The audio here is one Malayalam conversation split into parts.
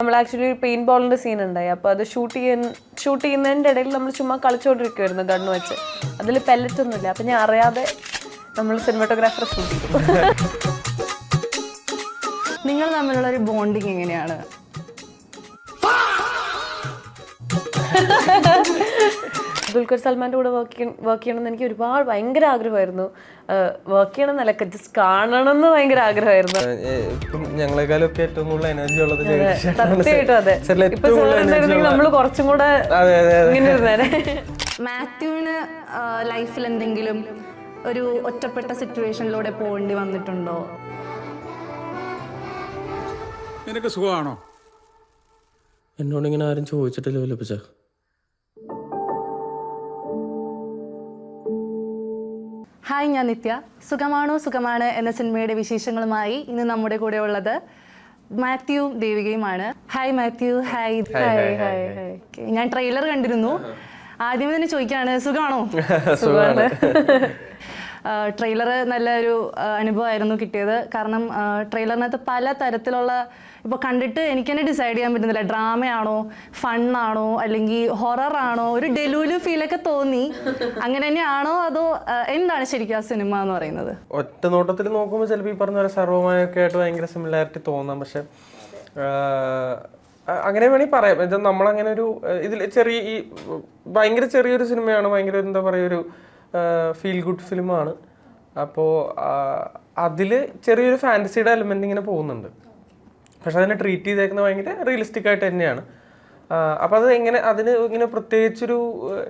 നമ്മൾ ആക്ച്വലി ഒരു പെയിന്റ് ബോളിന്റെ സീൻ ഉണ്ടായി. അപ്പോൾ അത് ഷൂട്ട് ചെയ്യുന്നതിൻ്റെ ഇടയിൽ നമ്മൾ ചുമ്മാ കളിച്ചുകൊണ്ടിരിക്കുമായിരുന്നു ഗണ്ണ് വെച്ച്. അതിൽ പെല്ലറ്റ് ഒന്നുമില്ല. അപ്പം ഞാൻ അറിയാതെ നമ്മൾ സിനിമാറ്റോഗ്രാഫറെ ഷൂട്ട് ചെയ്തു. നിങ്ങൾ തമ്മിലുള്ള ഒരു ബോണ്ടിങ് എങ്ങനെയാണ്? ദുൽഖർ സൽമാൻ്റെ കൂടെ വർക്ക് ചെയ്യണമെന്ന് എനിക്ക് ഒരുപാട് ഭയങ്കര ആഗ്രഹമായിരുന്നു. വർക്ക് ചെയ്യണമെന്നല്ല, ജസ്റ്റ് കാണണമെന്ന് ഭയങ്കര ആഗ്രഹമായിരുന്നു. ഞങ്ങളെക്കാളൊക്കെ ഏറ്റവും കൂടുതൽ എനർജി ഉള്ളത് സത്യമായിട്ടും അതെ. ഇപ്പൊ സാറിണ്ടായിരുന്നെങ്കിൽ നമ്മൾ കുറച്ചും കൂടെ ഇങ്ങനെ ഇരുന്നേനെ. മാത്യുവിന് ലൈഫിൽ എന്തെങ്കിലും ഒരു ഒറ്റപ്പെട്ട സിറ്റുവേഷനിലൂടെ പോകേണ്ടി വന്നിട്ടുണ്ടോ? നിനക്ക് സുഖമാണോ? എന്നോടിങ്ങനെ ആരും ചോദിച്ചിട്ടില്ല ലഭിച്ച. ഹായ്, ഞാൻ നിത്യ. സുഖമാണോ സുഖമാണ് എന്ന സിനിമയുടെ വിശേഷങ്ങളുമായി ഇന്ന് നമ്മുടെ കൂടെ ഉള്ളത് മാത്യുവും ദേവികയുമാണ്. ഹായ് മാത്യു. ഹായ്. ഞാൻ ട്രെയിലർ കണ്ടിരുന്നു. ആദ്യമേ തന്നെ ചോദിക്കുകയാണ്, സുഖമാണോ? സുഖമാണ്. ട്രെയിലർ നല്ലൊരു അനുഭവമായിരുന്നു കിട്ടിയത്. കാരണം ട്രെയിലറിനകത്ത് പല തരത്തിലുള്ള, ഇപ്പോൾ കണ്ടിട്ട് എനിക്ക് തന്നെ ഡിസൈഡ് ചെയ്യാൻ പറ്റുന്നില്ല, ഡ്രാമയാണോ ഫണ്ണാണോ അല്ലെങ്കിൽ ഹൊററാണോ, ഒരു ഡെലൂലു ഫീലൊക്കെ തോന്നി. അങ്ങനെ തന്നെയാണോ അതോ എന്താണ് ശരിക്കും ആ സിനിമ എന്ന് പറയുന്നത്? ഒറ്റ നോട്ടത്തിൽ നോക്കുമ്പോൾ ചിലപ്പോൾ ഈ പറഞ്ഞ പോലെ സർവ്വമായൊക്കെ ആയിട്ട് ഭയങ്കര സിമിലാരിറ്റി തോന്നാം. പക്ഷെ അങ്ങനെ വേണമെങ്കിൽ പറയാം. ഇത് നമ്മളങ്ങനെ ഒരു ഇതിൽ ഈ ഭയങ്കര ചെറിയൊരു സിനിമയാണ്, ഭയങ്കര എന്താ പറയുക ഒരു ഫീൽ ഗുഡ് ഫിലിമാണ്. അപ്പോൾ അതിൽ ചെറിയൊരു ഫാൻറ്റസിയുടെ എലമെൻ്റ് ഇങ്ങനെ പോകുന്നുണ്ട്. പക്ഷെ അതിനെ ട്രീറ്റ് ചെയ്തേക്കുന്നത് ഭയങ്കര റിയലിസ്റ്റിക് ആയിട്ട് തന്നെയാണ്. അപ്പോൾ അത് എങ്ങനെ അതിന് ഇങ്ങനെ പ്രത്യേകിച്ചൊരു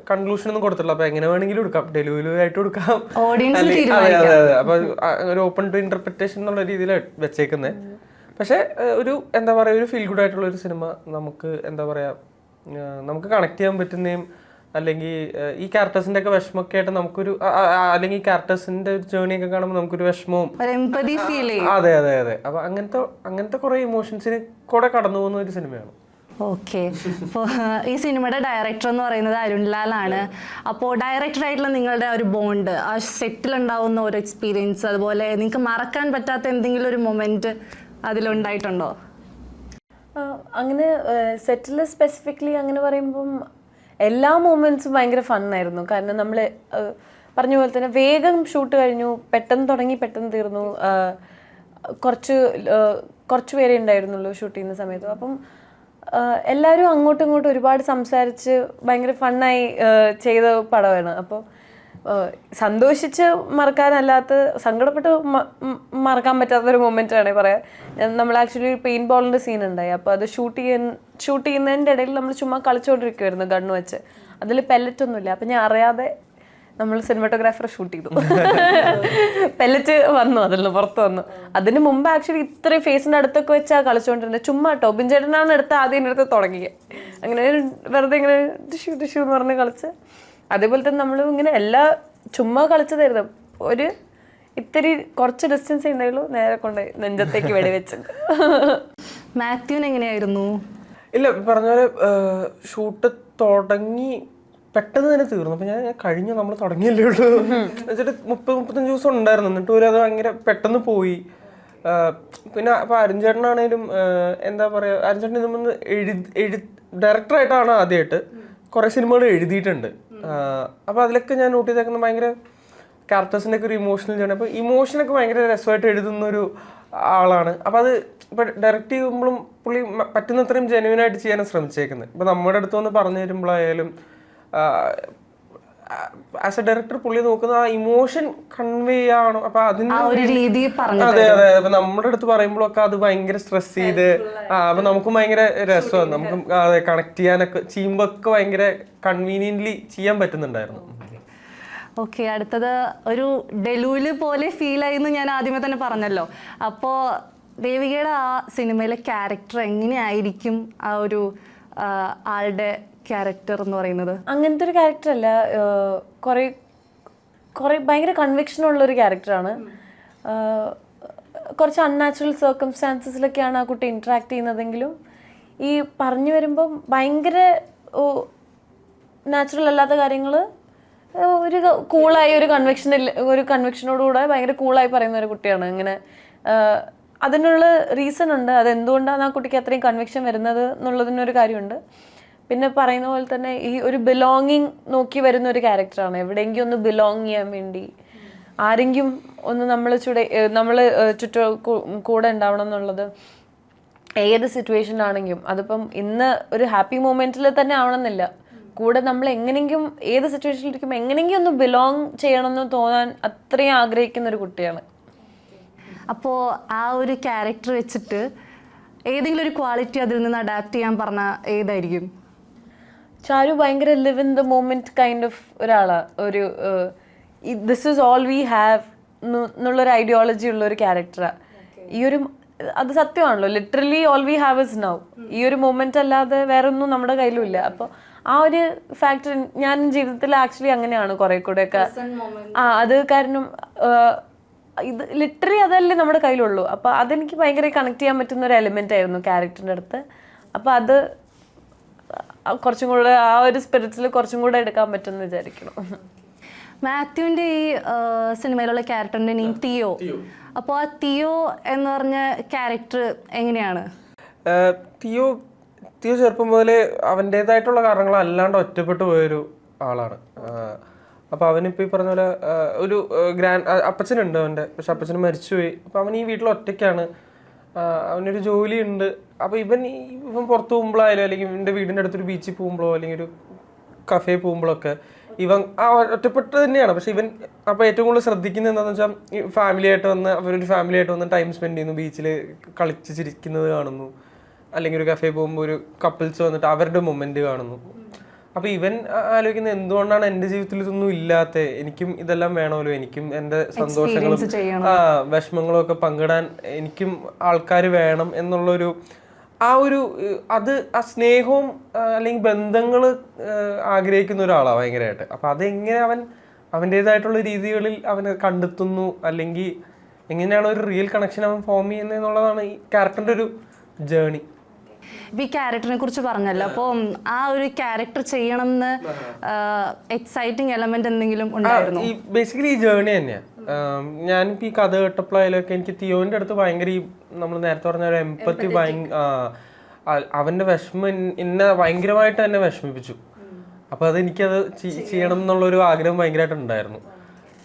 കൺക്ലൂഷൻ ഒന്നും കൊടുത്തില്ല. അപ്പോൾ എങ്ങനെ വേണമെങ്കിലും എടുക്കാം, ഡെലിവറി ആയിട്ട് കൊടുക്കാം. അതെ അതെ അതെ. അപ്പോൾ ഒരു ഓപ്പൺ ടു ഇന്റർപ്രിറ്റേഷൻ എന്നുള്ള രീതിയിലാണ് വെച്ചേക്കുന്നത്. പക്ഷേ ഒരു എന്താ പറയുക ഒരു ഫീൽ ഗുഡ് ആയിട്ടുള്ള ഒരു സിനിമ നമുക്ക് എന്താ പറയുക നമുക്ക് കണക്ട് ചെയ്യാൻ പറ്റുന്നതും, അല്ലെങ്കിൽ ഈ ക്യാരക്ടേഴ്സിന്റെ ഒക്കെ വിഷമൊക്കെ ആയിട്ട് നമുക്കൊരു, അല്ലെങ്കിൽ ഈ ക്യാരക്ടേഴ്സിന്റെ ഒരു ജേർണി ഒക്കെ കാണുമ്പോൾ നമുക്കൊരു വിഷമവും. അതെ അതെ അതെ. അപ്പൊ അങ്ങനത്തെ കുറെ ഇമോഷൻസിന് കൂടെ കടന്നു പോകുന്ന ഒരു സിനിമയാണ്. ഓക്കെ. അപ്പോൾ ഈ സിനിമയുടെ ഡയറക്ടർ എന്ന് പറയുന്നത് അരുൺലാൽ ആണ്. അപ്പോൾ ഡയറക്ടറായിട്ടുള്ള നിങ്ങളുടെ ഒരു ബോണ്ട്, ആ സെറ്റിലുണ്ടാവുന്ന ഒരു എക്സ്പീരിയൻസ്, അതുപോലെ നിങ്ങൾക്ക് മറക്കാൻ പറ്റാത്ത എന്തെങ്കിലും ഒരു മൊമെന്റ് അതിലുണ്ടായിട്ടുണ്ടോ? അങ്ങനെ സെറ്റിൽ സ്പെസിഫിക്കലി അങ്ങനെ പറയുമ്പം എല്ലാ മൂമെൻറ്റ്സും ഭയങ്കര ഫണ്ണായിരുന്നു. കാരണം നമ്മൾ പറഞ്ഞ പോലെ തന്നെ വേഗം ഷൂട്ട് കഴിഞ്ഞു, പെട്ടെന്ന് തുടങ്ങി പെട്ടെന്ന് തീർന്നു. കുറച്ച് പേരെ ഉണ്ടായിരുന്നുള്ളൂ ഷൂട്ട് ചെയ്യുന്ന സമയത്ത്. അപ്പം എല്ലാവരും അങ്ങോട്ടും ഇങ്ങോട്ടും ഒരുപാട് സംസാരിച്ച് ഭയങ്കര ഫണ്ണായി ചെയ്ത പടമാണ്. അപ്പോൾ സന്തോഷിച്ച് മറക്കാനല്ലാത്ത സങ്കടപ്പെട്ട് മറക്കാൻ പറ്റാത്തൊരു മൊമെൻ്റ് ആണ് പറയാം. നമ്മൾ ആക്ച്വലി ഒരു പെയിന്റ് ബോളിൻ്റെ സീൻ ഉണ്ടായി. അപ്പോൾ അത് ഷൂട്ട് ചെയ്യുന്നതിൻ്റെ ഇടയിൽ നമ്മൾ ചുമ്മാ കളിച്ചുകൊണ്ടിരിക്കുമായിരുന്നു ഗണ്ണ് വെച്ച്. അതിൽ പെല്ലറ്റ് ഒന്നുമില്ല. അപ്പം ഞാൻ അറിയാതെ നമ്മൾ സിനിമാറ്റോഗ്രാഫറെ ഷൂട്ട് ചെയ്തു. പെല്ലറ്റ് വന്നു, അതിൽ നിന്ന് പുറത്ത് വന്നു. അതിന് മുമ്പ് ആക്ച്വലി ഇത്രയും ഫേസിൻ്റെ അടുത്തൊക്കെ വെച്ചാൽ കളിച്ചുകൊണ്ടിരുന്നത്. ചുമ്മാ ടോബിൻ ചേട്ടനാണ് ആദ്യം അടുത്ത് തുടങ്ങിയത്. അങ്ങനെ വെറുതെ ഇങ്ങനെ ടിഷ്യൂ എന്ന് പറഞ്ഞ് കളിച്ച്, അതേപോലെ തന്നെ നമ്മൾ ഇങ്ങനെ എല്ലാ ചുമ്മാ കളിച്ചതായിരുന്നു. ഒരു ഇത്തിരി കുറച്ച് ഡിസ്റ്റൻസ് ഉണ്ടായുള്ളൂ, നേരെ കൊണ്ട് നെഞ്ചത്തേക്ക് വെടിവെച്ചത്. മാത്യുവിന് എങ്ങനെയായിരുന്നു? ഇല്ല, പറഞ്ഞ പോലെ ഷൂട്ട് തുടങ്ങി പെട്ടെന്ന് തന്നെ തീർന്നു. അപ്പം ഞാൻ കഴിഞ്ഞു, നമ്മൾ തുടങ്ങിയല്ലേ ഉള്ളൂ വെച്ചിട്ട് 30-35 ദിവസം ഉണ്ടായിരുന്നു. എന്നിട്ട് ഒരു അത് ഭയങ്കര പെട്ടെന്ന് പോയി. പിന്നെ അപ്പോൾ അരുൺ ചേട്ടനാണേലും എന്താ പറയുക, അരുൺ ചേട്ടൻ ഇതൊന്ന് ഡയറക്ടറായിട്ടാണ് ആദ്യമായിട്ട് കുറേ സിനിമകൾ എഴുതിയിട്ടുണ്ട്. അപ്പോൾ അതിലൊക്കെ ഞാൻ നോട്ട് ചെയ്തേക്കുന്നത് ഭയങ്കര ക്യാരക്ടേഴ്സിൻ്റെ ഒക്കെ ഒരു ഇമോഷണൽ ജേർണി. അപ്പോൾ ഇമോഷനൊക്കെ ഭയങ്കര രസമായിട്ട് എഴുതുന്നൊരു ആളാണ്. അപ്പോൾ അത് ഇപ്പോൾ ഡയറക്റ്റ് ചെയ്യുമ്പോഴും പുള്ളി പറ്റുന്നത്രയും ജെന്യുവനായിട്ട് ചെയ്യാനാണ് ശ്രമിച്ചേക്കുന്നത്. ഇപ്പോൾ നമ്മുടെ അടുത്ത് വന്ന് പറഞ്ഞു തരുമ്പോഴായാലും ആസ് എ ഡയറക്ടർ പുള്ളി നോക്കുന്ന ആ ഇമോഷൻ കൺവേ ചെയ്യണം. അപ്പൊ അതിന് അതെ അതെ. അപ്പൊ നമ്മുടെ അടുത്ത് പറയുമ്പോഴൊക്കെ അത് ഭയങ്കര സ്ട്രെസ് ചെയ്ത് അപ്പൊ നമുക്കും ഭയങ്കര രസമാണ്. നമുക്ക് അതെ കണക്ട് ചെയ്യാനൊക്കെ ചെയ്യുമ്പോ ഒക്കെ ഭയങ്കര കൺവീനിയന്റ്ലി ചെയ്യാൻ പറ്റുന്നുണ്ടായിരുന്നു. ഓക്കെ, അടുത്തത് ഒരു ഡെലൂല് പോലെ ഫീൽ ആയിന്ന് ഞാൻ ആദ്യമേ തന്നെ പറഞ്ഞല്ലോ. അപ്പോൾ ദേവികയുടെ ആ സിനിമയിലെ ക്യാരക്ടർ എങ്ങനെയായിരിക്കും ആ ഒരു ആളുടെ ക്യാരക്ടർ എന്ന് പറയുന്നത്? അങ്ങനത്തെ ഒരു ക്യാരക്ടർ അല്ല, കുറേ ഭയങ്കര കൺവിക്ഷനുള്ളൊരു ക്യാരക്ടറാണ്. കുറച്ച് അൺനാച്ചുറൽ സർക്കംസ്റ്റാൻസസിലൊക്കെയാണ് ആ കുട്ടി ഇൻട്രാക്ട് ചെയ്യുന്നതെങ്കിലും ഈ പറഞ്ഞു വരുമ്പം ഭയങ്കര നാച്ചുറൽ അല്ലാത്ത കാര്യങ്ങൾ ഒരു കൂളായി ഒരു കൺവിക്ഷനോടുകൂടെ ഭയങ്കര കൂളായി പറയുന്ന ഒരു കുട്ടിയാണ്. ഇങ്ങനെ അതിനുള്ള റീസൺ ഉണ്ട്, അതെന്തുകൊണ്ടാണ് ആ കുട്ടിക്ക് അത്രയും കൺവിക്ഷൻ വരുന്നത് എന്നുള്ളതിനൊരു കാര്യമുണ്ട്. പിന്നെ പറയുന്ന പോലെ തന്നെ ഈ ഒരു ബിലോങ്ങിങ് നോക്കി വരുന്ന ഒരു ക്യാരക്ടറാണ്. എവിടെയെങ്കിലും ഒന്ന് ബിലോങ് ചെയ്യാൻ വേണ്ടി, ആരെങ്കിലും ഒന്ന് നമ്മൾ കൂടെ ഉണ്ടാവണം എന്നുള്ളത് ഏത് സിറ്റുവേഷനിലാണെങ്കിലും. അതിപ്പം ഇന്ന് ഒരു ഹാപ്പി മൊമെന്റിൽ തന്നെ ആവണമെന്നില്ല, കൂടെ നമ്മൾ എങ്ങനെയെങ്കിലും ഏത് സിറ്റുവേഷനിലിരിക്കും എങ്ങനെയെങ്കിലും ഒന്ന് ബിലോങ് ചെയ്യണമെന്ന് തോന്നാൻ അത്രയും ആഗ്രഹിക്കുന്ന ഒരു കുട്ടിയാണ്. അപ്പോൾ ആ ഒരു ക്യാരക്ടർ വെച്ചിട്ട് ഏതെങ്കിലും ഒരു ക്വാളിറ്റി അതിൽ നിന്ന് അഡാപ്റ്റ് ചെയ്യാൻ പറഞ്ഞാൽ ഏതായിരിക്കും? ചാരു ഭയങ്കര live in the moment kind of ഒരാളാണ്. ഒരു this is all we have എന്നുള്ളൊരു ഐഡിയോളജി ഉള്ള ഒരു ക്യാരക്ടറാണ്. ഈ ഒരു അത് സത്യമാണല്ലോ, literally all we have is now. ഈ ഒരു മൊമെന്റ് അല്ലാതെ വേറെ ഒന്നും നമ്മുടെ കയ്യിലും ഇല്ല. അപ്പോൾ ആ ഒരു ഫാക്ടർ ഞാൻ ജീവിതത്തിൽ ആക്ച്വലി അങ്ങനെയാണ് കുറെ കൂടെ ഒക്കെ. അത് കാരണം ഇത് ലിറ്ററലി അതല്ലേ നമ്മുടെ കയ്യിലുള്ളൂ. അപ്പോൾ അതെനിക്ക് ഭയങ്കര കണക്ട് ചെയ്യാൻ പറ്റുന്ന ഒരു എലിമെന്റ് ആയിരുന്നു ക്യാരക്ടറിൻ്റെ അടുത്ത്. അപ്പോൾ അത് കുറച്ചും കൂടെ ആ ഒരു സ്പിരിറ്റിൽ കുറച്ചും കൂടെ എടുക്കാൻ പറ്റുമെന്ന് വിചാരിക്കണം. മാത്യുവിൻ്റെ ഈ സിനിമയിലുള്ള ക്യാരക്ടറിൻ്റെ നെയിം തിയോ. അപ്പോൾ ആ തിയോ എന്ന് പറഞ്ഞ ക്യാരക്ടർ എങ്ങനെയാണ്? തിയോ ചെറുപ്പം മുതലേ അവൻ്റേതായിട്ടുള്ള കാരണങ്ങൾ അല്ലാണ്ട് ഒറ്റപ്പെട്ടു പോയൊരു ആളാണ്. അപ്പോൾ അവനിപ്പോൾ ഈ പറഞ്ഞ പോലെ ഒരു അപ്പച്ചനുണ്ട് അവൻ്റെ, പക്ഷെ അപ്പച്ചന് മരിച്ചുപോയി. അപ്പോൾ അവൻ ഈ വീട്ടിൽ ഒറ്റയ്ക്കാണ്, അവനൊരു ജോലിയുണ്ട്. അപ്പോൾ ഇവൻ പുറത്ത് പോകുമ്പോഴായാലും അല്ലെങ്കിൽ ഇവൻ്റെ വീടിൻ്റെ അടുത്തൊരു ബീച്ചിൽ പോകുമ്പോഴോ അല്ലെങ്കിൽ ഒരു കഫേ പോകുമ്പോഴൊക്കെ ഇവൻ ഒറ്റപ്പെട്ട് തന്നെയാണ്. പക്ഷെ ഇവൻ അപ്പോൾ ഏറ്റവും കൂടുതൽ ശ്രദ്ധിക്കുന്നത് എന്താണെന്ന് വെച്ചാൽ ഈ അവരൊരു ഫാമിലി ആയിട്ട് വന്ന് ടൈം സ്പെൻഡ് ചെയ്യുന്നു, ബീച്ചിൽ കളിച്ച് ചിരിക്കുന്നത് കാണുന്നു, അല്ലെങ്കിൽ ഒരു കഫേ പോകുമ്പോൾ ഒരു കപ്പിൾസ് വന്നിട്ട് അവരുടെ മൊമെന്റ് കാണുന്നു. അപ്പോൾ ഇവൻ ആലോചിക്കുന്നത് എന്തുകൊണ്ടാണ് എൻ്റെ ജീവിതത്തിൽ ഇതൊന്നും ഇല്ലാത്ത, എനിക്കും ഇതെല്ലാം വേണമല്ലോ, എനിക്കും എൻ്റെ സന്തോഷങ്ങളും വിഷമങ്ങളും ഒക്കെ പങ്കിടാൻ എനിക്കും ആൾക്കാർ വേണം എന്നുള്ളൊരു ആ സ്നേഹവും അല്ലെങ്കിൽ ബന്ധങ്ങൾ ആഗ്രഹിക്കുന്ന ഒരാളാണ് ഭയങ്കരമായിട്ട്. അപ്പം അതെങ്ങനെ അവൻ്റേതായിട്ടുള്ള രീതികളിൽ അവനെ കണ്ടെത്തുന്നു, അല്ലെങ്കിൽ എങ്ങനെയാണ് ഒരു റിയൽ കണക്ഷൻ അവൻ ഫോം ചെയ്യുന്നത് എന്നുള്ളതാണ് ഈ ക്യാരക്ടറിൻ്റെ ഒരു ജേണി. ഇപ്പം ഈ ക്യാരക്ടറിനെ കുറിച്ച് പറഞ്ഞല്ലോ, അപ്പോൾ ആ ഒരു ക്യാരക്ടർ ചെയ്യണം എന്ന് എക്സൈറ്റിംഗ് എലമെന്റ് എന്തെങ്കിലും ഉണ്ടായിരുന്നു? ഈ ബേസിക്കലി ഈ ജേണി തന്നെയാണ്. ഞാനിപ്പോൾ ഈ കഥ കേട്ടപ്പോഴായാലൊക്കെ എനിക്ക് തിയോൻ്റെ അടുത്ത് ഭയങ്കര ഈ നമ്മൾ നേരത്തെ പറഞ്ഞ ഒരു എംപത്തി അവൻ്റെ വിഷമം എന്നെ ഭയങ്കരമായിട്ട് തന്നെ വിഷമിപ്പിച്ചു. അപ്പോൾ അതെനിക്കത് ചെയ്യണം എന്നുള്ളൊരു ആഗ്രഹം ഭയങ്കരമായിട്ട് ഉണ്ടായിരുന്നു.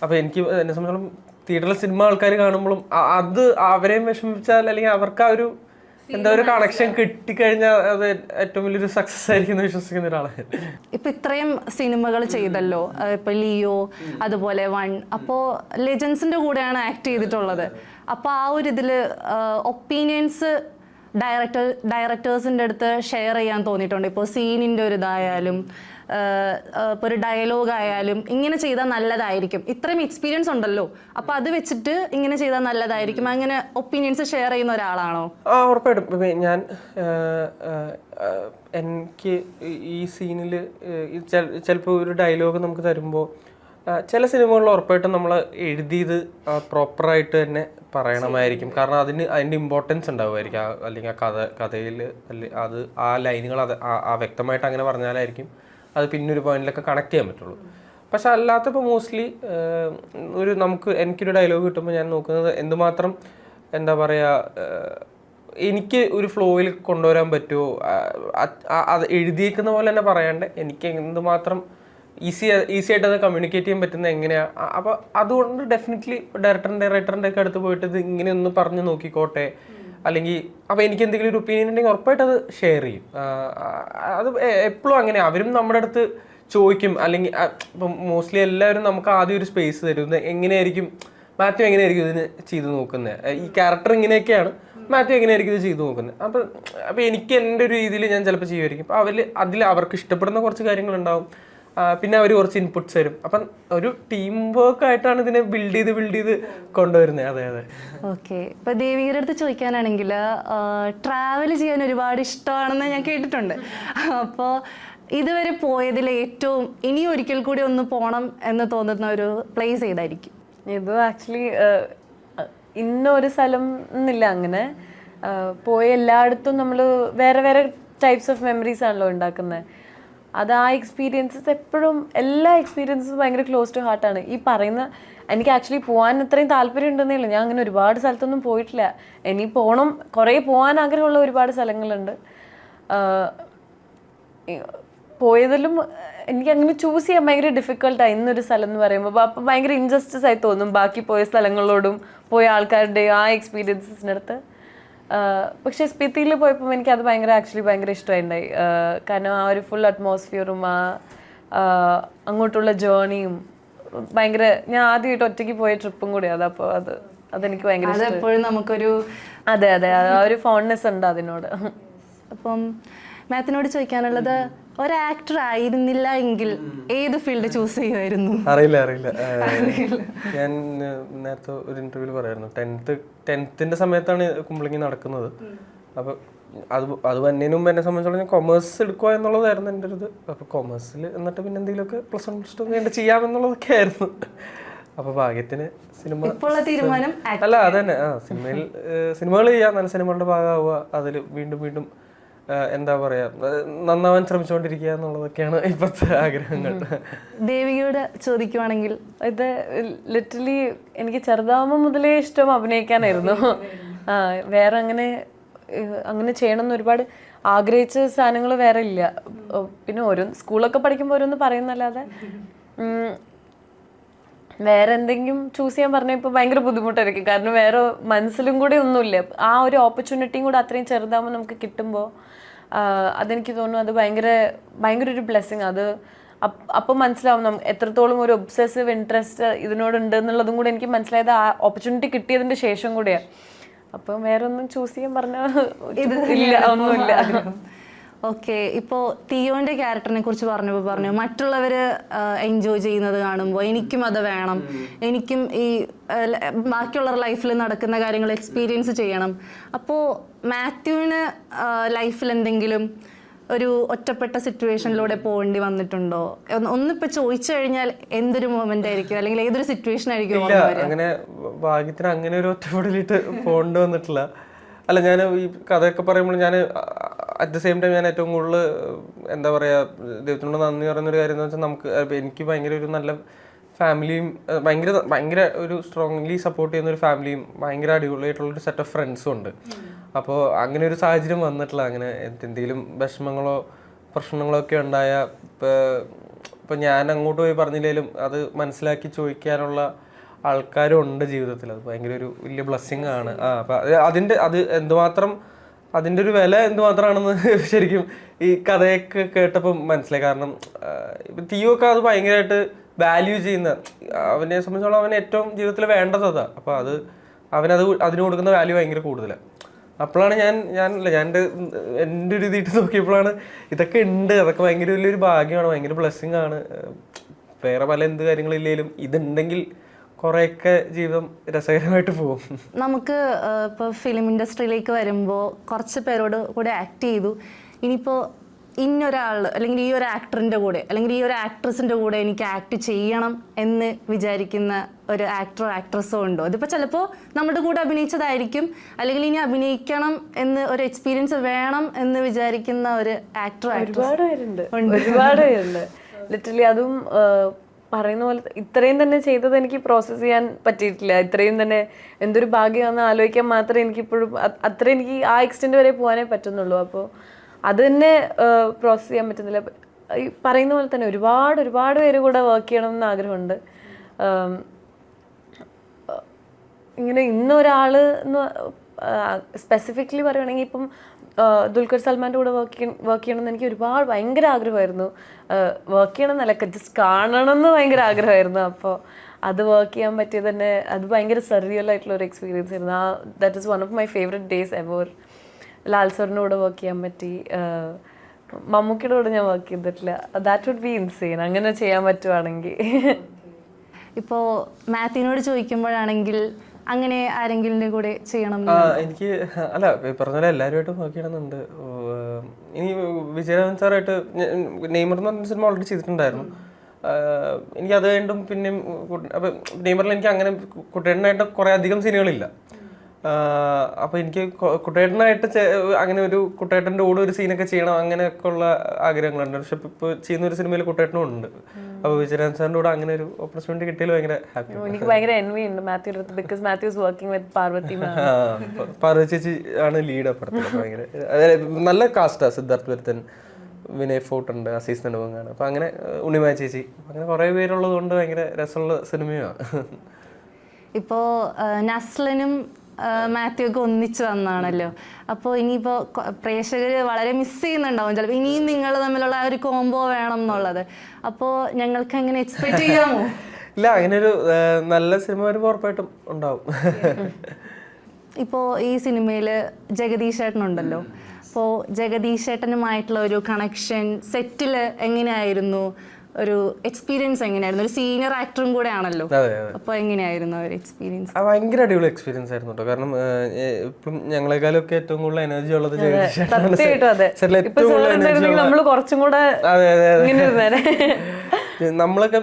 അപ്പോൾ എനിക്ക് എന്നെ സംബന്ധിച്ചിടത്തോളം തിയേറ്ററിൽ സിനിമ ആൾക്കാർ കാണുമ്പോഴും അത് അവരെയും വിഷമിപ്പിച്ചാൽ അല്ലെങ്കിൽ അവർക്ക് ആ ഒരു എന്താ ഒരു കണക്ഷൻ കിട്ടിക്കഴിഞ്ഞാൽ അത് ഏറ്റവും വലിയൊരു സക്സസ് ആയിരിക്കും എന്ന് വിശ്വസിക്കുന്ന ഒരാളാണ്. ഇപ്പൊ ഇത്രയും സിനിമകൾ ചെയ്തല്ലോ, ഇപ്പൊ ലിയോ അതുപോലെ വൺ, അപ്പോൾ ലെജൻസിന്റെ കൂടെയാണ് ആക്ട് ചെയ്തിട്ടുള്ളത്. അപ്പോൾ ആ ഒരു ഇതില് ഒപ്പീനിയൻസ് ഡയറക്ടേഴ്സിൻ്റെ അടുത്ത് ഷെയർ ചെയ്യാൻ തോന്നിയിട്ടുണ്ട്. ഇപ്പോൾ സീനിൻ്റെ ഒരു ഇതായാലും ഇപ്പോൾ ഒരു ഡയലോഗ് ആയാലും ഇങ്ങനെ ചെയ്താൽ നല്ലതായിരിക്കും, ഇത്രയും എക്സ്പീരിയൻസ് ഉണ്ടല്ലോ, അപ്പോൾ അത് വെച്ചിട്ട് ഇങ്ങനെ ചെയ്താൽ നല്ലതായിരിക്കും, അങ്ങനെ ഒപ്പീനിയൻസ് ഷെയർ ചെയ്യുന്ന ഒരാളാണോ? ഉറപ്പായിട്ടും. ഞാൻ എനിക്ക് ഈ സീനിൽ ചിലപ്പോൾ ഒരു ഡയലോഗ് നമുക്ക് തരുമ്പോൾ ചില സിനിമകളിൽ ഉറപ്പായിട്ടും നമ്മൾ എഴുതിയത് പ്രോപ്പറായിട്ട് തന്നെ പറയണമായിരിക്കും. കാരണം അതിൻ്റെ ഇമ്പോർട്ടൻസ് ഉണ്ടാവുമായിരിക്കും, അല്ലെങ്കിൽ ആ കഥയിൽ അത് ആ ലൈനുകൾ ആ വ്യക്തമായിട്ട് അങ്ങനെ പറഞ്ഞാലായിരിക്കും അത് പിന്നൊരു പോയിന്റിലൊക്കെ കണക്ട് ചെയ്യാൻ പറ്റുള്ളൂ. പക്ഷെ അല്ലാത്തപ്പോൾ മോസ്റ്റ്ലി എനിക്കൊരു ഡയലോഗ് കിട്ടുമ്പോൾ ഞാൻ നോക്കുന്നത് എന്തുമാത്രം എന്താ പറയുക എനിക്ക് ഒരു ഫ്ലോയിൽ കൊണ്ടുവരാൻ പറ്റുമോ, അത് എഴുതിയേക്കുന്ന പോലെ തന്നെ പറയാണ്ട് എനിക്ക് എന്തുമാത്രം ഈസി ആയിട്ട് അത് കമ്മ്യൂണിക്കേറ്റ് ചെയ്യാൻ പറ്റുന്നത് എങ്ങനെയാണ്. അപ്പോൾ അതുകൊണ്ട് ഡെഫിനറ്റ്ലി റൈറ്ററിൻ്റെ ഒക്കെ അടുത്ത് പോയിട്ട് ഇത് ഇങ്ങനെ ഒന്ന് പറഞ്ഞു നോക്കിക്കോട്ടെ, അല്ലെങ്കിൽ അപ്പോൾ എനിക്ക് എന്തെങ്കിലും ഒരു ഒപ്പീനിയൻ ഉണ്ടെങ്കിൽ ഉറപ്പായിട്ട് അത് ഷെയർ ചെയ്യും. അത് എപ്പോഴും അങ്ങനെ അവരും നമ്മുടെ അടുത്ത് ചോദിക്കും. അല്ലെങ്കിൽ ഇപ്പം മോസ്റ്റ്ലി എല്ലാവരും നമുക്ക് ആദ്യം ഒരു സ്പേസ് തരും, എങ്ങനെയായിരിക്കും മാത്യു എങ്ങനെയായിരിക്കും ഇതിന് ചെയ്തു നോക്കുന്നത്, ഈ ക്യാരക്ടർ ഇങ്ങനെയൊക്കെയാണ്, മാത്യു എങ്ങനെയായിരിക്കും ഇത് ചെയ്തു നോക്കുന്നത്. അപ്പോൾ എനിക്ക് എൻ്റെ ഒരു രീതിയിൽ ഞാൻ ചിലപ്പോൾ ചെയ്യുമായിരിക്കും. അപ്പോൾ അതിൽ അവർക്ക് ഇഷ്ടപ്പെടുന്ന കുറച്ച് കാര്യങ്ങളുണ്ടാവും, പിന്നെ അവർ കുറച്ച് ഇൻപുട്സ് തരും. അപ്പം ഒരു ടീം വർക്ക് ആയിട്ടാണ് ഇതിനെ ബിൽഡ് ചെയ്ത് കൊണ്ടുവരുന്നത്. അതെ. ഓക്കെ. ഇപ്പൊ ദേവികയുടെ അടുത്ത് ചോദിക്കാനാണെങ്കിൽ ട്രാവൽ ചെയ്യാൻ ഒരുപാട് ഇഷ്ടമാണെന്ന് ഞാൻ കേട്ടിട്ടുണ്ട്. അപ്പോൾ ഇതുവരെ പോയതിൽ ഏറ്റവും ഇനി ഒരിക്കൽ കൂടി ഒന്ന് പോകണം എന്ന് തോന്നുന്ന ഒരു പ്ലേസ് ഏതായിരിക്കും? ഇത് ആക്ച്വലി ഇന്നൊരു സ്ഥലം എന്നില്ല, അങ്ങനെ പോയ എല്ലായിടത്തും നമ്മൾ വേറെ ടൈപ്സ് ഓഫ് മെമ്മറീസ് ആണല്ലോ ഉണ്ടാക്കുന്നത്. അത് ആ എക്സ്പീരിയൻസസ് എപ്പോഴും എല്ലാ എക്സ്പീരിയൻസും ഭയങ്കര ക്ലോസ് ടു ഹാർട്ടാണ്. ഈ പറയുന്ന എനിക്ക് ആക്ച്വലി പോകാൻ അത്രയും താല്പര്യം ഉണ്ടെന്നേ ഉള്ളൂ. ഞാൻ അങ്ങനെ ഒരുപാട് സ്ഥലത്തൊന്നും പോയിട്ടില്ല. ഇനി പോകണം, കുറേ പോകാൻ ആഗ്രഹമുള്ള ഒരുപാട് സ്ഥലങ്ങളുണ്ട്. പോയതിലും എനിക്ക് അങ്ങനെ ചൂസ് ചെയ്യാൻ ഭയങ്കര ഡിഫിക്കൽട്ടാണ് ഇന്നൊരു സ്ഥലം എന്ന് പറയുമ്പോൾ. അപ്പം ഭയങ്കര ഇൻജസ്റ്റിസ് ആയി തോന്നും ബാക്കി പോയ സ്ഥലങ്ങളോടും പോയ ആൾക്കാരുടെയും ആ എക്സ്പീരിയൻസസിനടുത്ത്. പക്ഷേ സ്പിത്തിയിൽ പോയപ്പോൾ എനിക്കത് ഭയങ്കര ഇഷ്ടമായിട്ടുണ്ടായി. കാരണം ആ ഒരു ഫുൾ അറ്റ്മോസ്ഫിയറും അങ്ങോട്ടുള്ള ജേർണിയും ഭയങ്കര, ഞാൻ ആദ്യമായിട്ട് ഒറ്റയ്ക്ക് പോയ ട്രിപ്പും കൂടിയാണ്. അപ്പോൾ അതെനിക്ക് ഭയങ്കര അതെപ്പോഴും നമുക്കൊരു അതെ ആ ഒരു ഫോൺനെസ് ഉണ്ട് അതിനോട്. അപ്പം മാത്തിനോട് ചോദിക്കാനുള്ളത്, ഒരു ആക്ടർ ആയിരുന്നില്ല എങ്കിൽ ഏത് ഫീൽഡ് ചൂസ് ചെയ്യുമായിരുന്നു? അറിയില്ല. ഞാൻ നേരത്തെ ഒരു ഇന്റർവ്യൂവിൽ പറയായിരുന്നു, ടെൻത്തിന്റെ സമയത്താണ് കുമ്പളങ്ങി നടക്കുന്നത്. അപ്പൊ അത് വന്നതിന് മുമ്പ് എന്നെ സംബന്ധിച്ചോളം ഞാൻ കൊമേഴ്സ് എടുക്കുക എന്നുള്ളതായിരുന്നു എൻ്റെ ഒരു ഇത്. അപ്പൊ കൊമേഴ്സിൽ എന്നിട്ട് പിന്നെ എന്തെങ്കിലുമൊക്കെ പ്ലസ് 1 പ്ലസ് 2 വേണ്ടി ചെയ്യാമെന്നുള്ളതൊക്കെ ആയിരുന്നു. അപ്പൊ ഭാഗ്യത്തിന് സിനിമ തീരുമാനം അല്ല അതന്നെ, സിനിമകൾ ചെയ്യാം, നല്ല സിനിമകളുടെ ഭാഗമാവുക, അതിൽ വീണ്ടും എന്താ പറയാ നന്നാവാൻ ശ്രമിച്ചുകൊണ്ടിരിക്കുക എന്നുള്ളതൊക്കെയാണ് ഇപ്പോഴത്തെ ആഗ്രഹങ്ങൾ. ദേവികയോട് ചോദിക്കുവാണെങ്കിൽ, ഇത് ലിറ്ററലി എനിക്ക് ചെറുതാവുമ്പോൾ മുതലേ ഇഷ്ടം അഭിനയിക്കാനായിരുന്നു. വേറെ അങ്ങനെ ചെയ്യണമെന്ന് ഒരുപാട് ആഗ്രഹിച്ച സാധനങ്ങൾ വേറെ ഇല്ല. പിന്നെ സ്കൂളൊക്കെ പഠിക്കുമ്പോൾ ഓരോന്ന് പറയുന്നല്ലാതെ വേറെ എന്തെങ്കിലും ചൂസ് ചെയ്യാൻ പറഞ്ഞാൽ ഇപ്പോൾ ഭയങ്കര ബുദ്ധിമുട്ടായിരിക്കും. കാരണം വേറെ മനസ്സിലും കൂടി ഒന്നുമില്ല. ആ ഒരു ഓപ്പർച്യൂണിറ്റിയും കൂടെ അത്രയും ചെറുതാകുമ്പോൾ നമുക്ക് കിട്ടുമ്പോൾ അതെനിക്ക് തോന്നുന്നു അത് ഭയങ്കര ഒരു ബ്ലെസ്സിങ്. അത് അപ്പം മനസ്സിലാവും എത്രത്തോളം ഒരു ഒബ്സസീവ് ഇൻട്രസ്റ്റ് ഇതിനോടുണ്ട് എന്നുള്ളതും കൂടെ എനിക്ക് മനസ്സിലായത് ആ ഓപ്പർച്യൂണിറ്റി കിട്ടിയതിൻ്റെ ശേഷം കൂടെയാണ്. അപ്പം വേറെ ഒന്നും ചൂസ് ചെയ്യാൻ പറഞ്ഞാൽ ഒന്നുമില്ല. ഓക്കെ, ഇപ്പോൾ തിയോന്റെ ക്യാരക്ടറിനെ കുറിച്ച് പറഞ്ഞു മറ്റുള്ളവർ എൻജോയ് ചെയ്യുന്നത് കാണുമ്പോൾ എനിക്കും അത് വേണം, എനിക്കും ഈ ബാക്കിയുള്ളവരുടെ ലൈഫിൽ നടക്കുന്ന കാര്യങ്ങൾ എക്സ്പീരിയൻസ് ചെയ്യണം. അപ്പോൾ മാത്യുവിന് ലൈഫിൽ എന്തെങ്കിലും ഒരു ഒറ്റപ്പെട്ട സിറ്റുവേഷനിലൂടെ പോകേണ്ടി വന്നിട്ടുണ്ടോ? ഒന്നിപ്പോൾ ചോദിച്ചു കഴിഞ്ഞാൽ എന്തൊരു മൊമെന്റ് ആയിരിക്കും, അല്ലെങ്കിൽ ഏതൊരു സിറ്റുവേഷൻ ആയിരിക്കും? അങ്ങനെ ഭാഗ്യത്തിന് അങ്ങനെ ഒരു ഒറ്റപ്പെടലിട്ട് പോകേണ്ടി വന്നിട്ടില്ല. അല്ല, ഞാൻ ഈ കഥയൊക്കെ പറയുമ്പോൾ ഞാൻ അറ്റ് ദ സെയിം ടൈം ഞാൻ ഏറ്റവും കൂടുതൽ എന്താ പറയുക ദൈവത്തിനോട് നന്ദി പറയുന്നൊരു കാര്യം എന്ന് വെച്ചാൽ എനിക്ക് ഭയങ്കര ഒരു നല്ല ഫാമിലിയും ഭയങ്കര ഒരു സ്ട്രോങ്ലി സപ്പോർട്ട് ചെയ്യുന്ന ഒരു ഫാമിലിയും ഭയങ്കര അടിപൊളിയായിട്ടുള്ളൊരു സെറ്റ് ഓഫ് ഫ്രണ്ട്സും ഉണ്ട്. അപ്പോൾ അങ്ങനെ ഒരു സാഹചര്യം വന്നിട്ടില്ല. അങ്ങനെ എന്തെങ്കിലും വിഷമങ്ങളോ പ്രശ്നങ്ങളോ ഒക്കെ ഉണ്ടായ ഇപ്പം ഞാൻ അങ്ങോട്ട് പോയി പറഞ്ഞില്ലെങ്കിലും അത് മനസ്സിലാക്കി ചോദിക്കാനുള്ള ആൾക്കാരും ഉണ്ട് ജീവിതത്തിൽ. അത് ഭയങ്കര ഒരു വലിയ ബ്ലെസ്സിങ് ആണ്. അപ്പം അത് എന്തുമാത്രം അതിൻ്റെ ഒരു വില എന്തുമാത്രമാണെന്ന് ശരിക്കും ഈ കഥയൊക്കെ കേട്ടപ്പം മനസ്സിലായി. കാരണം ഇപ്പം തീയൊക്കെ അത് ഭയങ്കരമായിട്ട് വാല്യൂ ചെയ്യുന്ന, അവനെ സംബന്ധിച്ചോളം അവന് ഏറ്റവും ജീവിതത്തിൽ വേണ്ടത് അതാ. അപ്പോൾ അതിന് കൊടുക്കുന്ന വാല്യൂ ഭയങ്കര കൂടുതലാണ്. അപ്പോഴാണ് എൻ്റെ ഒരു ഇതിട്ട് നോക്കിയപ്പോഴാണ് ഇതൊക്കെ ഉണ്ട്, അതൊക്കെ ഭയങ്കര വലിയൊരു ഭാഗ്യമാണ്, ഭയങ്കര ബ്ലെസ്സിങ് ആണ്. വേറെ പല എന്ത് കാര്യങ്ങളില്ലെങ്കിലും ഇതുണ്ടെങ്കിൽ കുറേയൊക്കെ ജീവിതം രസകരമായിട്ട് പോകും. നമുക്ക് ഇപ്പോൾ ഫിലിം ഇൻഡസ്ട്രിയിലേക്ക് വരുമ്പോൾ കുറച്ച് പേരോട് കൂടെ ആക്ട് ചെയ്തു. ഇനിയിപ്പോൾ ഇന്നൊരാൾ അല്ലെങ്കിൽ ഈ ഒരു ആക്ടറിൻ്റെ കൂടെ അല്ലെങ്കിൽ ഈ ഒരു ആക്ട്രസിൻ്റെ കൂടെ എനിക്ക് ആക്ട് ചെയ്യണം എന്ന് വിചാരിക്കുന്ന ഒരു ആക്ടറോ ആക്ട്രസോ ഉണ്ടോ? അതിപ്പോൾ ചിലപ്പോൾ നമ്മുടെ കൂടെ അഭിനയിച്ചതായിരിക്കും, അല്ലെങ്കിൽ ഇനി അഭിനയിക്കണം എന്ന് ഒരു എക്സ്പീരിയൻസ് വേണം എന്ന് വിചാരിക്കുന്ന ഒരു ആക്ടർ ഒരുപാട് പേരുണ്ട് ലിറ്ററലി. അതും പറയുന്ന പോലെ ഇത്രയും തന്നെ ചെയ്തത് എനിക്ക് പ്രോസസ്സ് ചെയ്യാൻ പറ്റിയിട്ടില്ല. ഇത്രയും തന്നെ എന്തൊരു ഭാഗ്യമാണെന്ന് ആലോചിക്കാൻ മാത്രമേ എനിക്കിപ്പോഴും എനിക്ക് ആ എക്സ്റ്റെൻറ്റ് വരെ പോകാനേ പറ്റുന്നുള്ളൂ. അപ്പോൾ അത് തന്നെ പ്രോസസ്സ് ചെയ്യാൻ പറ്റുന്നില്ല. ഈ പറയുന്ന പോലെ തന്നെ ഒരുപാട് പേര് കൂടെ വർക്ക് ചെയ്യണമെന്ന് ആഗ്രഹമുണ്ട്. ഇങ്ങനെ ഇന്നൊരാൾ സ്പെസിഫിക്കലി പറയുകയാണെങ്കിൽ ഇപ്പം ദുൽഖർ സൽമാൻ്റെ കൂടെ വർക്ക് ചെയ്യണമെന്ന് എനിക്ക് ഭയങ്കര ആഗ്രഹമായിരുന്നു. വർക്ക് ചെയ്യണം എന്നല്ല, ജസ്റ്റ് കാണണം എന്ന് ഭയങ്കര ആഗ്രഹമായിരുന്നു. അപ്പോൾ അത് വർക്ക് ചെയ്യാൻ പറ്റിയത് തന്നെ അത് ഭയങ്കര സർറിയൽ ആയിട്ടുള്ള ഒരു എക്സ്പീരിയൻസ് ആയിരുന്നു. That is one of my favourite days ever. Lal സാറിൻ്റെ കൂടെ വർക്ക് ചെയ്യാൻ പറ്റി, മമ്മൂക്കിയുടെ കൂടെ ഞാൻ വർക്ക് ചെയ്തിട്ടില്ല. ദാറ്റ് വുഡ് ബി ഇൻസെയിൻ അങ്ങനെ ചെയ്യാൻ പറ്റുവാണെങ്കിൽ. ഇപ്പോൾ മാത്യുവിനോട് ചോദിക്കുമ്പോഴാണെങ്കിൽ അങ്ങനെ ആരെങ്കിലും കൂടെ ചെയ്യണം? എനിക്ക് അല്ല, പറഞ്ഞ പോലെ എല്ലാവരുമായിട്ടും വർക്ക് ചെയ്യണമെന്നുണ്ട്. ഇനി വിജയരാഘവൻ സാറായിട്ട് നെയ്മർ എന്ന് പറഞ്ഞ സിനിമ ഓൾറെഡി ചെയ്തിട്ടുണ്ടായിരുന്നു. എനിക്ക് അത് കഴിഞ്ഞും പിന്നെയും അപ്പം നെയ്മറിൽ എനിക്ക് അങ്ങനെ കുട്ടേട്ടനായിട്ട് കുറേ അധികം സീനുകളില്ല. അപ്പോൾ എനിക്ക് കുട്ടേട്ടനായിട്ട് അങ്ങനെ ഒരു കുട്ടേട്ടൻ്റെ കൂടെ ഒരു സീനൊക്കെ ചെയ്യണം അങ്ങനെയൊക്കെ ഉള്ള ആഗ്രഹങ്ങളുണ്ട്. പക്ഷെ ഇപ്പോൾ ചെയ്യുന്ന ഒരു സിനിമയിൽ കുട്ടേട്ടനും ഉണ്ട്. അപ്പോൾ വിജയരാൻ സാറിൻ്റെ കൂടെ അങ്ങനെ ഒരു ഓപ്പർച്യൂണിറ്റി കിട്ടിയാൽ ഭയങ്കര ഹാപ്പി. എനിക്ക് ഭയങ്കര envy ഉണ്ട് മാത്യു അടുത്ത്, because Mathew is working with Parvathy ma'am. Parvathy ചേച്ചി ആണ് ലീഡ് അപ്പുറത്ത്. ഭയങ്കര നല്ല കാസ്റ്റാണ്. സിദ്ധാർത്ഥ് വരുത്തൻ, വിനയ് ഫോർട്ട് ഉണ്ട്, അസീസ് നെടുവങ്ങാണ്. അപ്പം അങ്ങനെ ഉണ്ണിമായ ചേച്ചി, അങ്ങനെ കുറേ പേരുള്ളത് കൊണ്ട് ഭയങ്കര രസമുള്ള സിനിമയാണ്. ഇപ്പോൾ നസ്ലിനും മാത്യു ഒക്കെ ഒന്നിച്ച് വന്നാണല്ലോ. അപ്പോൾ ഇനിയിപ്പോൾ പ്രേക്ഷകർ വളരെ മിസ് ചെയ്യുന്നുണ്ടാവും ചിലപ്പോൾ ഇനിയും നിങ്ങൾ തമ്മിലുള്ള ആ ഒരു കോംബോ വേണം എന്നുള്ളത്. അപ്പോൾ ഞങ്ങൾക്ക് അങ്ങനെ എക്സ്പെക്ട് ചെയ്യാമോ? ഇല്ല, അങ്ങനെ ഒരു നല്ല സിനിമ വരുമ്പോൾ ഉറപ്പായിട്ടും ഉണ്ടാവും. ഇപ്പോൾ ഈ സിനിമയിൽ ജഗദീഷ് ചേട്ടനുണ്ടല്ലോ. അപ്പോൾ ജഗദീഷ് ചേട്ടനുമായിട്ടുള്ള ഒരു കണക്ഷൻ സെറ്റിൽ എങ്ങനെയായിരുന്നു? ഒരു എക്സ്പീരിയൻസ് എങ്ങനെയായിരുന്നു? ഒരു സീനിയർ ആക്ടറും കൂടെ ആണല്ലോ, അപ്പോൾ എങ്ങനെയായിരുന്നു ഒരു എക്സ്പീരിയൻസ്? ഭയങ്കര അടിപൊളി എക്സ്പീരിയൻസ് ആയിരുന്നു കേട്ടോ. കാരണം ഇപ്പം ഞങ്ങളെക്കാളൊക്കെ ഏറ്റവും കൂടുതൽ എനർജി ഉള്ളത് നമ്മളൊക്കെ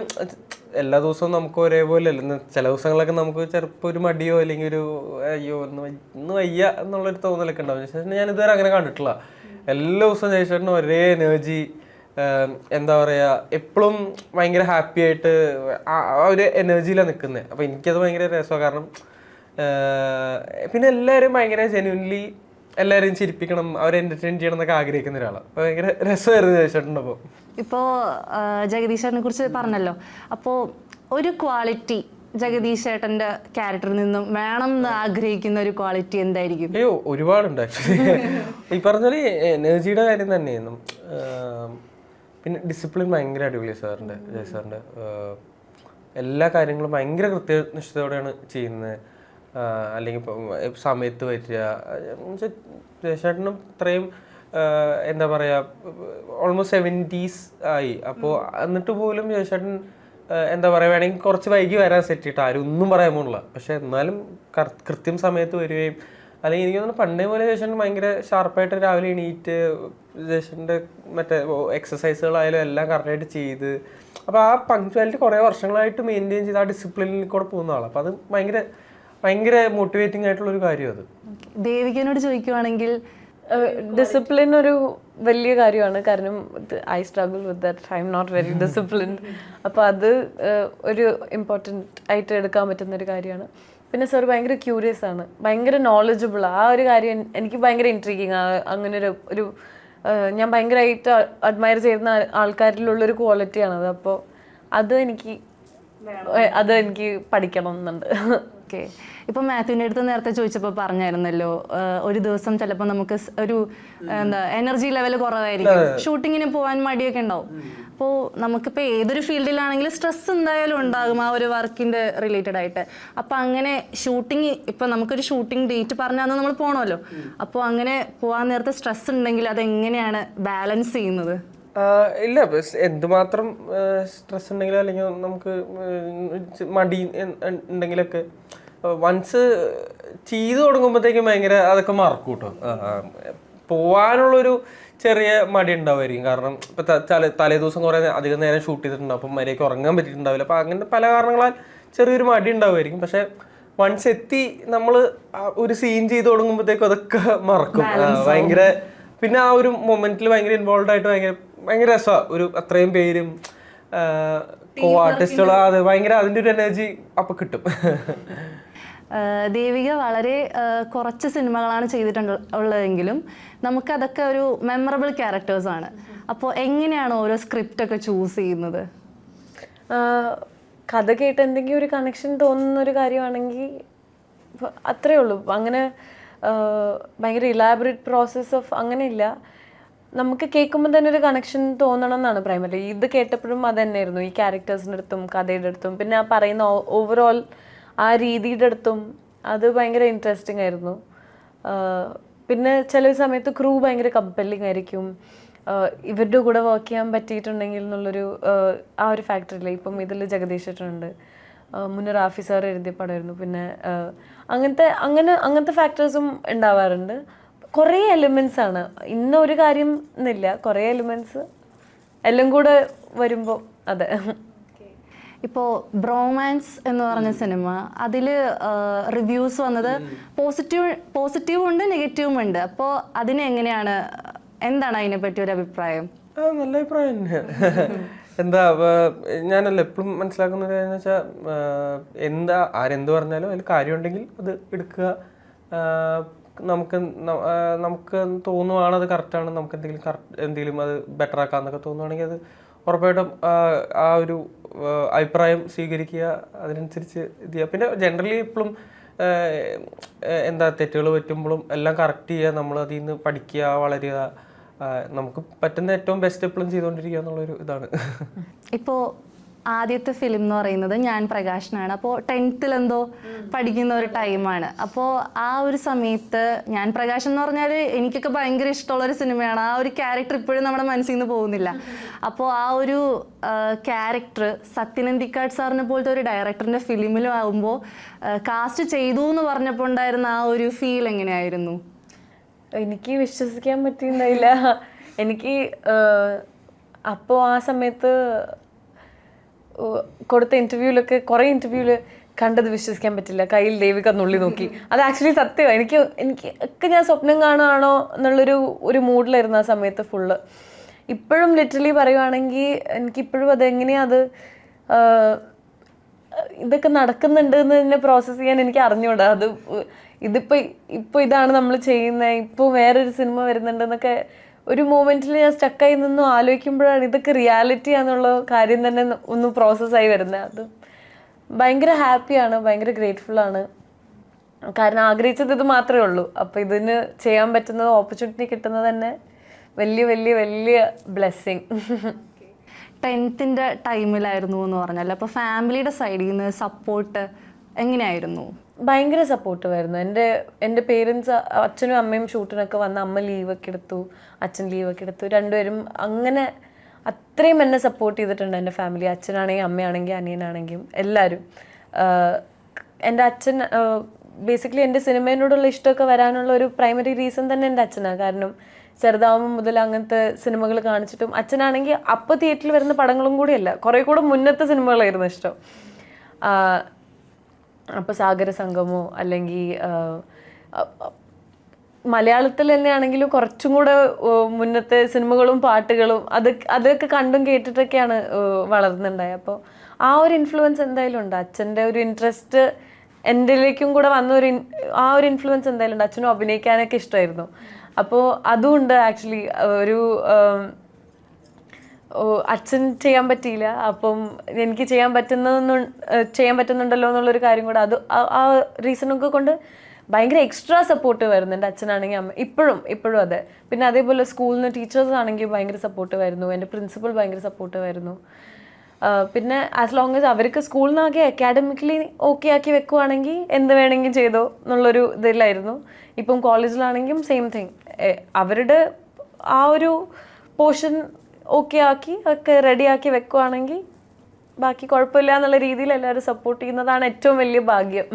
എല്ലാ ദിവസവും നമുക്ക് ഒരേപോലെ അല്ല. ചില ദിവസങ്ങളൊക്കെ നമുക്ക് ചിലപ്പോൾ ഒരു മടിയോ അല്ലെങ്കിൽ ഒരു അയ്യോ ഇന്ന് വയ്യ എന്നുള്ളൊരു തോന്നലൊക്കെ ഉണ്ടാവും. ജയശേട്ടൻ ഞാൻ ഇതുവരെ അങ്ങനെ കണ്ടിട്ടില്ല. എല്ലാ ദിവസവും ജയശേട്ടനും ഒരേ എനർജി, എന്താ പറയുക, എപ്പോഴും ഭയങ്കര ഹാപ്പി ആയിട്ട് ആ ഒരു എനർജിയിലാണ് നിൽക്കുന്നത്. അപ്പോൾ എനിക്കത് ഭയങ്കര രസമാണ്. കാരണം പിന്നെ എല്ലാവരും ഭയങ്കര ജെന്യൂൻലി എല്ലാവരെയും ചിരിപ്പിക്കണം, അവരെ എൻ്റർടൈൻ ചെയ്യണം എന്നൊക്കെ ആഗ്രഹിക്കുന്ന ഒരാളാണ്. അപ്പോൾ ഭയങ്കര രസമായിരുന്നു ജയശേട്ടനപ്പോൾ. ഇപ്പോൾ ജഗദീഷ് ചേട്ടനെ കുറിച്ച് പറഞ്ഞല്ലോ. അപ്പോൾ ഒരു ക്വാളിറ്റി ജഗദീഷ് ചേട്ടൻ്റെ ക്യാരക്ടറിൽ നിന്നും വേണം എന്ന് ആഗ്രഹിക്കുന്ന ഒരു ക്വാളിറ്റി എന്തായിരിക്കും? അയ്യോ, ഒരുപാടുണ്ട് ആക്ച്വലി. ഈ പറഞ്ഞാൽ എനർജിയുടെ കാര്യം തന്നെയായിരുന്നു. പിന്നെ ഡിസിപ്ലിൻ ഭയങ്കര അടിപൊളി സാറിൻ്റെ, ജയ സാറിൻ്റെ. എല്ലാ കാര്യങ്ങളും ഭയങ്കര കൃത്യനിഷ്ഠതയോടെയാണ് ചെയ്യുന്നത്. അല്ലെങ്കിൽ ഇപ്പം സമയത്ത് വരിക. ജയശേട്ടനും ഇത്രയും എന്താ പറയുക, ഓൾമോസ്റ്റ് 70s ആയി. അപ്പോൾ എന്നിട്ട് പോലും ജയശേട്ടൻ എന്താ പറയുക, വേണമെങ്കിൽ കുറച്ച് വൈകി വരാൻ സെറ്റ് ചെയ്തിട്ട് ആരും ഒന്നും പറയാൻ പോകില്ല. പക്ഷെ എന്നാലും കൃത്യം സമയത്ത് വരികയും, അല്ലെങ്കിൽ എനിക്ക് തോന്നുന്നു പണ്ടേ പോലെ ജയശേട്ടൻ ഭയങ്കര ഷാർപ്പായിട്ട് രാവിലെ എണീറ്റ് ജയശേട്ടൻ്റെ മറ്റേ എക്സസൈസുകളായാലും എല്ലാം കറക്റ്റായിട്ട് ചെയ്ത്, അപ്പോൾ ആ പങ്ക്ച്വാലിറ്റി കുറേ വർഷങ്ങളായിട്ട് മെയിൻറ്റെയിൻ ചെയ്ത് ആ ഡിസിപ്ലിനിൽ കൂടെ പോകുന്ന ആളാണ്. അപ്പോൾ അത് ഭയങ്കര ഭയങ്കര മോട്ടിവേറ്റിംഗ് ആയിട്ടുള്ളൊരു കാര്യം. അത് ദേവികനോട് ചോദിക്കുവാണെങ്കിൽ, ഡിസിപ്ലിൻ ഒരു വലിയ കാര്യമാണ്. കാരണം I struggle with that, I am not very disciplined. അപ്പോൾ അത് ഒരു ഇമ്പോർട്ടൻ്റ് ആയിട്ട് എടുക്കാൻ പറ്റുന്ന ഒരു കാര്യമാണ്. പിന്നെ സാർ ഭയങ്കര ക്യൂരിയസ് ആണ്, ഭയങ്കര നോളജബിൾ. ആ ഒരു കാര്യം എനിക്ക് ഭയങ്കര ഇൻട്രീഗിങ്. അങ്ങനെ ഒരു ഞാൻ ഭയങ്കരമായിട്ട് അഡ്മയർ ചെയ്യുന്ന ആൾക്കാരിലുള്ളൊരു ക്വാളിറ്റിയാണത്. അപ്പോൾ എനിക്ക് പഠിക്കണം എന്നുണ്ട്. ഓക്കെ, ഇപ്പം മാത്യുവിൻ്റെ അടുത്ത് നേരത്തെ ചോദിച്ചപ്പോൾ പറഞ്ഞായിരുന്നല്ലോ, ഒരു ദിവസം ചിലപ്പോൾ നമുക്ക് ഒരു എനർജി ലെവൽ കുറവായിരിക്കും, ഷൂട്ടിങ്ങിന് പോകാൻ മടിയൊക്കെ ഉണ്ടാവും. അപ്പോൾ നമുക്കിപ്പോൾ ഏതൊരു ഫീൽഡിലാണെങ്കിലും സ്ട്രെസ് എന്തായാലും ഉണ്ടാകും ആ ഒരു വർക്കിൻ്റെ റിലേറ്റഡ് ആയിട്ട്. അപ്പോൾ അങ്ങനെ ഷൂട്ടിങ്, ഇപ്പം നമുക്കൊരു ഷൂട്ടിംഗ് ഡേറ്റ് പറഞ്ഞാൽ നമ്മൾ പോകണമല്ലോ. അപ്പോൾ അങ്ങനെ പോകാൻ നേരത്തെ സ്ട്രെസ് ഉണ്ടെങ്കിൽ അതെങ്ങനെയാണ് ബാലൻസ് ചെയ്യുന്നത്? ഇല്ല, എന്തുമാത്രം സ്ട്രെസ് ഉണ്ടെങ്കിലും അല്ലെങ്കിൽ നമുക്ക് മടി ഉണ്ടെങ്കിലൊക്കെ വൺസ് ചെയ്തു തുടങ്ങുമ്പോഴത്തേക്കും ഭയങ്കര അതൊക്കെ മറക്കും കേട്ടോ. പോവാനുള്ളൊരു ചെറിയ മടി ഉണ്ടാവുമായിരിക്കും. കാരണം ഇപ്പം തലേ ദിവസം കുറേ അധികം നേരം ഷൂട്ട് ചെയ്തിട്ടുണ്ടാവും, അപ്പം മര്യാദയ്ക്ക് ഉറങ്ങാൻ പറ്റിയിട്ടുണ്ടാവില്ല. അപ്പം അങ്ങനെ പല കാരണങ്ങളാൽ ചെറിയൊരു മടി ഉണ്ടാവുമായിരിക്കും. പക്ഷെ വൺസ് എത്തി നമ്മൾ ഒരു സീൻ ചെയ്ത് തുടങ്ങുമ്പോഴത്തേക്കും അതൊക്കെ മറക്കും. ഭയങ്കര പിന്നെ ആ ഒരു മൊമെന്റിൽ ഭയങ്കര ഇൻവോൾവ് ആയിട്ട് ഭയങ്കര രസമാണ്. ഒരു അത്രയും പേരും കോ ആർട്ടിസ്റ്റുകളും, അത് ഭയങ്കര അതിൻ്റെ ഒരു എനർജി അപ്പം കിട്ടും. ദേവിക വളരെ കുറച്ച് സിനിമകളാണ് ഉള്ളതെങ്കിലും നമുക്കതൊക്കെ ഒരു മെമ്മറബിൾ ക്യാരക്ടേഴ്സാണ്. അപ്പോൾ എങ്ങനെയാണ് ഓരോ സ്ക്രിപ്റ്റൊക്കെ ചൂസ് ചെയ്യുന്നത്? കഥ കേട്ട് എന്തെങ്കിലും ഒരു കണക്ഷൻ തോന്നുന്ന ഒരു കാര്യമാണെങ്കിൽ അത്രയേ ഉള്ളൂ. അങ്ങനെ ഭയങ്കര ഇലാബറേറ്റ് പ്രോസസ് ഓഫ് അങ്ങനെയില്ല. നമുക്ക് കേൾക്കുമ്പോൾ തന്നെ ഒരു കണക്ഷൻ തോന്നണം എന്നാണ് പ്രൈമറി. ഇത് കേട്ടപ്പോഴും അത് തന്നെയായിരുന്നു, ഈ ക്യാരക്ടേഴ്സിൻ്റെ അടുത്തും കഥയുടെ അടുത്തും പിന്നെ ആ പറയുന്ന ഓവറോൾ ആ രീതിയുടെ അടുത്തും അത് ഭയങ്കര ഇൻട്രസ്റ്റിംഗ് ആയിരുന്നു. പിന്നെ ചില സമയത്ത് ക്രൂ ഭയങ്കര കമ്പല്ലിങ് ആയിരിക്കും. ഇവരുടെ കൂടെ വർക്ക് ചെയ്യാൻ പറ്റിയിട്ടുണ്ടെങ്കിൽ എന്നുള്ളൊരു ആ ഒരു ഫാക്ടറില്ല. ഇപ്പം ഇതിൽ ജഗദീഷ് ചേട്ടനുണ്ട്, മുന്നേ റാഫി സാർ എഴുതിയ പടമായിരുന്നു. പിന്നെ അങ്ങനത്തെ ഫാക്ടേഴ്സും ഉണ്ടാവാറുണ്ട്. കുറേ എലിമെൻസ് ആണ്, ഇന്ന ഒരു കാര്യം എന്നില്ല, കുറേ എലിമെൻറ്റ്സ് എല്ലാം കൂടെ വരുമ്പോൾ. അതെ, ഇപ്പോൾ ബ്രോമാൻസ് എന്ന് പറഞ്ഞ സിനിമ അതിൽ റിവ്യൂസ് വന്നത് പോസിറ്റീവും ഉണ്ട് നെഗറ്റീവും ഉണ്ട്. അപ്പോൾ അതിനെങ്ങനെയാണ്, എന്താണ് അതിനെപ്പറ്റി ഒരു അഭിപ്രായം? നല്ല അഭിപ്രായം തന്നെയാണ്. എന്താ ഞാനല്ല എപ്പോഴും മനസ്സിലാക്കുന്ന ഒരു കാര്യം വെച്ചാൽ എന്താ ആരെന്ത് പറഞ്ഞാലും അതിൽ കാര്യമുണ്ടെങ്കിൽ അത് എടുക്കുക. നമുക്ക് തോന്നുവാണ് അത് കറക്റ്റാണ്, നമുക്ക് എന്തെങ്കിലും അത് ബെറ്റർ ആക്കാന്നൊക്കെ തോന്നുവാണെങ്കിൽ അത് ഉറപ്പായിട്ടും ആ ഒരു അഭിപ്രായം സ്വീകരിക്കുക, അതിനനുസരിച്ച് ഇത് ചെയ്യുക. പിന്നെ ജനറലി എപ്പോഴും എന്താ തെറ്റുകൾ പറ്റുമ്പോഴും എല്ലാം കറക്റ്റ് ചെയ്യുക, നമ്മൾ അതിൽ നിന്ന് പഠിക്കുക, വളരുക, നമുക്ക് പറ്റുന്ന ഏറ്റവും ബെസ്റ്റ് എപ്പോഴും ചെയ്തുകൊണ്ടിരിക്കുക എന്നുള്ളൊരു ഇതാണ്. ഇപ്പോൾ ആദ്യത്തെ ഫിലിം എന്ന് പറയുന്നത് ഞാൻ പ്രകാശനാണ്. അപ്പോൾ 10th എന്തോ പഠിക്കുന്ന ഒരു ടൈമാണ്. അപ്പോൾ ആ ഒരു സമയത്ത് ഞാൻ പ്രകാശൻ എന്ന് പറഞ്ഞാൽ എനിക്കൊക്കെ ഭയങ്കര ഇഷ്ടമുള്ളൊരു സിനിമയാണ്. ആ ഒരു ക്യാരക്ടർ ഇപ്പോഴും നമ്മുടെ മനസ്സിൽ നിന്ന് പോകുന്നില്ല. അപ്പോൾ ആ ഒരു ക്യാരക്ടർ സത്യനന്ദിക്കാട് സാറിനെ പോലത്തെ ഒരു ഡയറക്ടറിൻ്റെ ഫിലിമിലും ആകുമ്പോൾ കാസ്റ്റ് ചെയ്തു എന്ന് പറഞ്ഞപ്പോൾ ഉണ്ടായിരുന്ന ആ ഒരു ഫീൽ എങ്ങനെയായിരുന്നു? എനിക്ക് വിശ്വസിക്കാൻ പറ്റിയിട്ടുണ്ടായില്ല. എനിക്ക് അപ്പോൾ ആ സമയത്ത് കൊടുത്ത ഇൻ്റർവ്യൂവിലൊക്കെ കുറേ ഇൻ്റർവ്യൂവിൽ കണ്ടത് വിശ്വസിക്കാൻ പറ്റില്ല. കയ്യിൽ ദേവിക നുള്ളി നോക്കി. അത് ആക്ച്വലി സത്യമാണ്. എനിക്ക് ഒക്കെ ഞാൻ സ്വപ്നം കാണുകയാണോ എന്നുള്ളൊരു മൂഡിലായിരുന്നു ആ സമയത്ത് ഫുള്ള്. ഇപ്പോഴും ലിറ്ററലി പറയുവാണെങ്കിൽ എനിക്കിപ്പോഴും അതെങ്ങനെയാണ് ഇതൊക്കെ നടക്കുന്നുണ്ട് എന്ന് തന്നെ പ്രോസസ്സ് ചെയ്യാൻ എനിക്ക് അറിഞ്ഞൂടാ. ഇപ്പോൾ ഇതാണ് നമ്മൾ ചെയ്യുന്നത്, ഇപ്പോൾ വേറൊരു സിനിമ വരുന്നുണ്ടെന്നൊക്കെ ഒരു മൊമെന്റിൽ ഞാൻ സ്റ്റക്കായി നിന്നും ആലോചിക്കുമ്പോഴാണ് ഇതൊക്കെ റിയാലിറ്റി ആണെന്നുള്ള കാര്യം തന്നെ ഒന്ന് പ്രോസസ്സായി വരുന്നത്. അത് ഭയങ്കര ഹാപ്പിയാണ്, ഭയങ്കര ഗ്രേറ്റ്ഫുള്ളാണ്. കാരണം ആഗ്രഹിച്ചത് ഇത് മാത്രമേ ഉള്ളൂ. അപ്പോൾ ഇതിന് ചെയ്യാൻ പറ്റുന്നത്, ഓപ്പർച്യൂണിറ്റി കിട്ടുന്നത് തന്നെ വലിയ വലിയ വലിയ ബ്ലെസ്സിങ്. 10th ടൈമിലായിരുന്നു എന്ന് പറഞ്ഞാൽ അപ്പോൾ ഫാമിലിയുടെ സൈഡിൽ നിന്ന് സപ്പോർട്ട് എങ്ങനെയായിരുന്നു? ഭയങ്കര സപ്പോർട്ടീവായിരുന്നു. എൻ്റെ പേരൻസ്, അച്ഛനും അമ്മയും ഷൂട്ടിനൊക്കെ വന്ന് അമ്മ ലീവൊക്കെ എടുത്തു, അച്ഛൻ ലീവൊക്കെ എടുത്തു. രണ്ടുപേരും അങ്ങനെ അത്രയും എന്നെ സപ്പോർട്ട് ചെയ്തിട്ടുണ്ട് എൻ്റെ ഫാമിലി. അച്ഛനാണെങ്കിൽ അമ്മയാണെങ്കിൽ അനിയനാണെങ്കിലും എല്ലാവരും. എൻ്റെ അച്ഛൻ ബേസിക്കലി എൻ്റെ സിനിമേനോടുള്ള ഇഷ്ടമൊക്കെ വരാനുള്ള ഒരു പ്രൈമറി റീസൺ തന്നെ എൻ്റെ അച്ഛനാണ്. കാരണം ചെറുതാവുമ്പോൾ മുതൽ അങ്ങനത്തെ സിനിമകൾ കാണിച്ചിട്ടും അച്ഛനാണെങ്കിൽ അപ്പോൾ തിയേറ്ററിൽ വരുന്ന പടങ്ങളും കൂടിയല്ല, കുറേ കൂടെ മുന്നത്തെ സിനിമകളായിരുന്നു ഇഷ്ടം. അപ്പോൾ സാഗര സംഗമോ അല്ലെങ്കിൽ മലയാളത്തിൽ തന്നെയാണെങ്കിലും കുറച്ചും കൂടെ മുന്നത്തെ സിനിമകളും പാട്ടുകളും അതൊക്കെ കണ്ടും കേട്ടിട്ടൊക്കെയാണ് വളർന്നുണ്ടായത്. അപ്പോൾ ആ ഒരു ഇൻഫ്ലുവൻസ് എന്തായാലും ഉണ്ട്. അച്ഛൻ്റെ ഒരു ഇൻട്രസ്റ്റ് എൻ്റെലേക്കും കൂടെ വന്ന ആ ഒരു ഇൻഫ്ലുവൻസ് എന്തായാലും ഉണ്ട്. അച്ഛനും അഭിനയിക്കാനൊക്കെ ഇഷ്ടമായിരുന്നു. അപ്പോൾ അതുകൊണ്ട് ആക്ച്വലി ഒരു അച്ഛൻ ചെയ്യാൻ പറ്റിയില്ല, അപ്പം എനിക്ക് ചെയ്യാൻ പറ്റുന്നുണ്ടല്ലോ എന്നുള്ളൊരു കാര്യം കൂടെ അത് ആ റീസണൊക്കെ കൊണ്ട് ഭയങ്കര എക്സ്ട്രാ സപ്പോർട്ട് വരുന്നു. എൻ്റെ അച്ഛനാണെങ്കിൽ അമ്മ ഇപ്പോഴും അതെ. പിന്നെ അതേപോലെ സ്കൂളിൽ നിന്ന് ടീച്ചേഴ്സ് ആണെങ്കിൽ ഭയങ്കര സപ്പോർട്ടീവായിരുന്നു. എൻ്റെ പ്രിൻസിപ്പൽ ഭയങ്കര സപ്പോർട്ടീവായിരുന്നു. പിന്നെ ആസ് ലോങ് ആസ് അവർക്ക് സ്കൂളിൽ നിന്നാകെ അക്കാഡമിക്കലി ഓക്കെ ആക്കി വെക്കുവാണെങ്കിൽ എന്ത് വേണമെങ്കിലും ചെയ്തോ എന്നുള്ളൊരു ഇതിലായിരുന്നു. ഇപ്പം കോളേജിലാണെങ്കിലും സെയിം തിങ്. അവരുടെ ആ ഒരു പോർഷൻ ഓക്കെ ആക്കി ഒക്കെ റെഡിയാക്കി വെക്കുവാണെങ്കിൽ ബാക്കി കുഴപ്പമില്ല എന്നുള്ള രീതിയിൽ എല്ലാവരും സപ്പോർട്ട് ചെയ്യുന്നതാണ് ഏറ്റവും വലിയ ഭാഗ്യം.